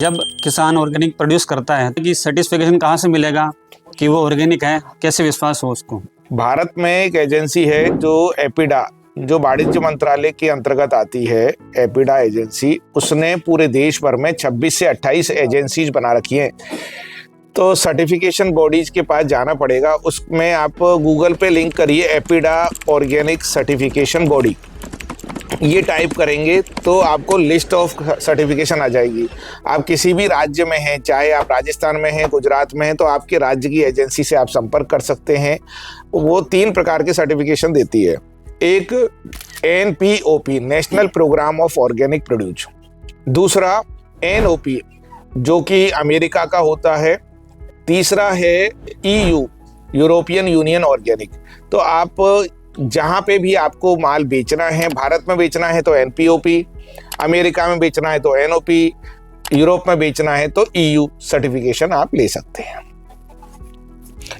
जब किसान organic produce करता है तो सर्टिफिकेशन कहाँ से मिलेगा कि वो ऑर्गेनिक है, कैसे विश्वास हो उसको? भारत में एक एजेंसी है जो एपिडा, जो वाणिज्य मंत्रालय के अंतर्गत आती है, एपिडा एजेंसी, उसने पूरे देश भर में 26 से 28 एजेंसीज बना रखी हैं। तो सर्टिफिकेशन बॉडीज के पास जाना पड़ेगा। उसमें आप गूगल पे लिंक करिए एपिडा ऑर्गेनिक सर्टिफिकेशन बॉडी, ये टाइप करेंगे तो आपको लिस्ट ऑफ सर्टिफिकेशन आ जाएगी। आप किसी भी राज्य में हैं, चाहे आप राजस्थान में हैं, गुजरात में हैं, तो आपके राज्य की एजेंसी से आप संपर्क कर सकते हैं। वो 3 प्रकार के सर्टिफिकेशन देती है। एक NPOP, national programme of organic produce. दूसरा NOP, जो कि अमेरिका का होता है। तीसरा है EU, यूरोपियन यूनियन ऑर्गेनिक। तो आप जहाँ पे भी आपको माल बेचना है, भारत में बेचना है तो NPOP, अमेरिका में बेचना है तो NOP, यूरोप में बेचना है तो EU सर्टिफिकेशन आप ले सकते हैं।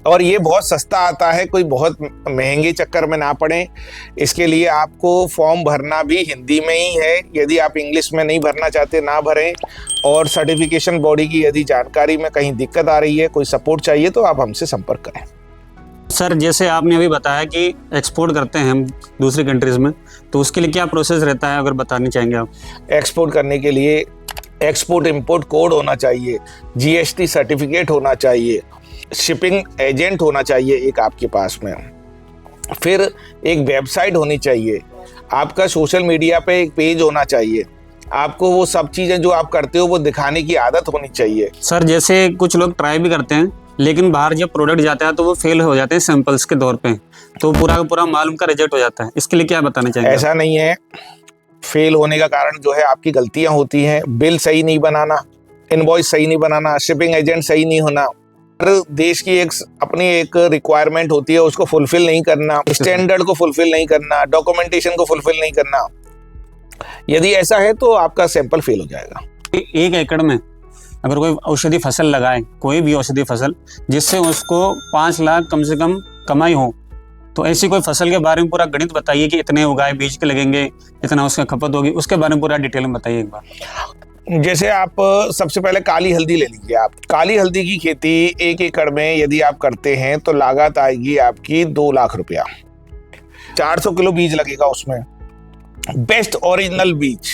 और ये बहुत सस्ता आता है, कोई बहुत महंगे चक्कर में ना पड़े। इसके लिए आपको फॉर्म भरना भी हिंदी में ही है। यदि आप इंग्लिश में नहीं भरना चाहते, ना भरें। और सर्टिफिकेशन बॉडी की यदि जानकारी में कहीं दिक्कत आ रही है, कोई सपोर्ट चाहिए, तो आप हमसे संपर्क करें। सर, जैसे आपने अभी बताया कि एक्सपोर्ट करते हैं हम दूसरी कंट्रीज में, तो उसके लिए क्या प्रोसेस रहता है, अगर बताना चाहेंगे आप? एक्सपोर्ट करने के लिए एक्सपोर्ट इंपोर्ट कोड होना चाहिए, GST सर्टिफिकेट होना चाहिए, शिपिंग एजेंट होना चाहिए एक आपके पास में, फिर एक वेबसाइट होनी चाहिए, आपका सोशल मीडिया पे एक पेज होना चाहिए, आपको वो सब चीज़ें जो आप करते हो वो दिखाने की आदत होनी चाहिए। सर, जैसे कुछ लोग ट्राई भी करते हैं, लेकिन बाहर जब प्रोडक्ट जाता है तो वो फेल हो जाते हैं सैंपल्स के तौर पे, तो पूरा का पूरा माल उनका रिजेक्ट हो जाता है। इसके लिए क्या बताना चाहेंगे? ऐसा नहीं है। फेल होने का कारण जो है आपकी गलतियां होती हैं। बिल सही नहीं बनाना, इनवॉइस सही नहीं बनाना, शिपिंग एजेंट सही नहीं होना, हर देश की अपनी एक रिक्वायरमेंट होती है, उसको फुलफिल नहीं करना, स्टैंडर्ड को फुलफिल नहीं करना, डॉक्यूमेंटेशन को फुलफिल नहीं करना। यदि ऐसा है तो आपका सैंपल फेल हो जाएगा। 1 एकड़ में अगर कोई औषधि फसल लगाए, कोई भी औषधि फसल, जिससे उसको 5 लाख कम से कम कमाई हो, तो ऐसी कोई फसल के बारे में पूरा गणित बताइए कि इतने उगाए बीज के लगेंगे, इतना उसका खपत होगी, उसके बारे में पूरा डिटेल में बताइए एक बार। जैसे आप सबसे पहले काली हल्दी ले लीजिए। आप काली हल्दी की खेती 1 एकड़ में यदि आप करते हैं तो लागत आएगी आपकी 2 लाख रुपया। 400 किलो बीज लगेगा उसमें। बेस्ट ओरिजिनल बीज,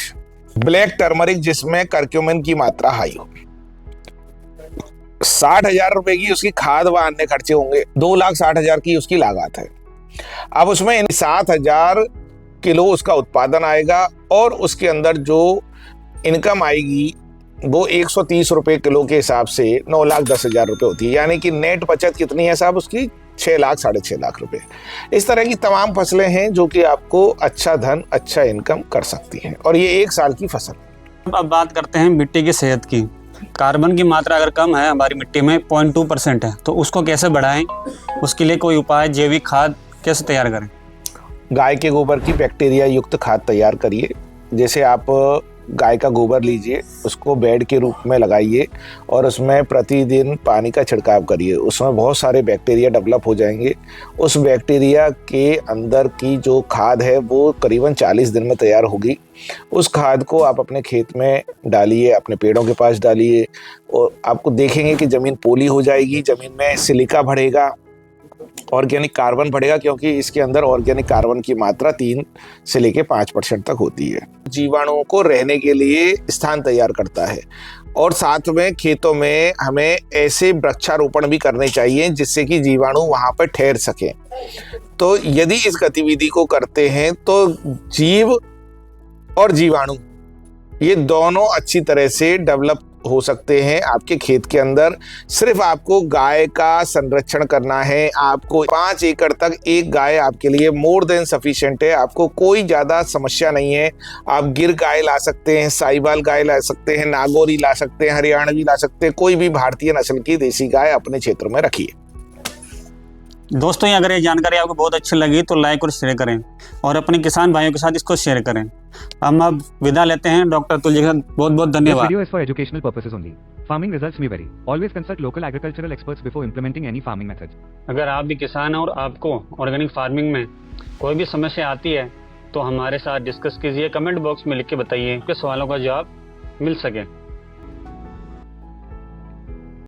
ब्लैक टर्मरिक, जिसमें करक्यूमिन की मात्रा हाई हो। 60,000 रुपए की उसकी खाद व अन्य खर्चे होंगे। 2,60,000 की उसकी लागत है। अब उसमें 7,000 किलो उसका उत्पादन आएगा और उसके अंदर जो इनकम आएगी वो 130 रुपए किलो के हिसाब से 9,10,000 रुपए होती है। यानी कि नेट बचत कितनी है साहब उसकी? 6 लाख, 6.5 लाख रुपए। इस तरह की तमाम फसलें हैं जो कि आपको अच्छा धन, अच्छा इनकम कर सकती हैं, और ये 1 साल की फसल। अब बात करते हैं मिट्टी की सेहत की। कार्बन की मात्रा अगर कम है हमारी मिट्टी में, 0.2% है, तो उसको कैसे बढ़ाएं? उसके लिए कोई उपाय, जैविक खाद कैसे तैयार करें? गाय के गोबर की बैक्टीरिया युक्त खाद तैयार करिए। जैसे आप गाय का गोबर लीजिए, उसको बेड के रूप में लगाइए और उसमें प्रतिदिन पानी का छिड़काव करिए। उसमें बहुत सारे बैक्टीरिया डेवलप हो जाएंगे। उस बैक्टीरिया के अंदर की जो खाद है वो करीबन 40 दिन में तैयार होगी। उस खाद को आप अपने खेत में डालिए, अपने पेड़ों के पास डालिए, और आपको देखेंगे कि ज़मीन पोली हो जाएगी। ज़मीन में सिलिका बढ़ेगा, ऑर्गेनिक कार्बन बढ़ेगा, क्योंकि इसके अंदर ऑर्गेनिक कार्बन की मात्रा 3 से लेके 5% तक होती है। जीवाणुओं को रहने के लिए स्थान तैयार करता है। और साथ में खेतों में हमें ऐसे वृक्षारोपण भी करने चाहिए जिससे कि जीवाणु वहां पर ठहर सके। तो यदि इस गतिविधि को करते हैं तो जीव और जीवाणु ये दोनों अच्छी तरह से डेवलप हो सकते हैं आपके खेत के अंदर। सिर्फ आपको गाय का संरक्षण करना है। आपको 5 एकड़ तक एक गाय आपके लिए मोर देन सफिशिएंट है। आपको कोई ज़्यादा समस्या नहीं है। आप गिर गाय ला सकते हैं, साहिवाल गाय ला सकते हैं, नागौरी ला सकते हैं, हरियाणवी ला सकते हैं। कोई भी भारतीय नस्ल की देसी गाय अपने क्षेत्र में रखिए। दोस्तों, अगर ये जानकारी आपको बहुत अच्छी लगी तो लाइक और शेयर करें, और अपने किसान भाइयों के साथ इसको शेयर करें। हम अब विदा लेते हैं। डॉक्टर तुलसी का बहुत बहुत धन्यवाद। This video is for educational purposes only. Farming results may vary. Always consult local agricultural experts before implementing any farming methods. अगर आप भी किसान हैं और आपको ऑर्गेनिक फार्मिंग में कोई भी समस्या आती है तो हमारे साथ डिस्कस कीजिए। कमेंट बॉक्स में लिख के बताइए कि सवालों का जवाब मिल सके।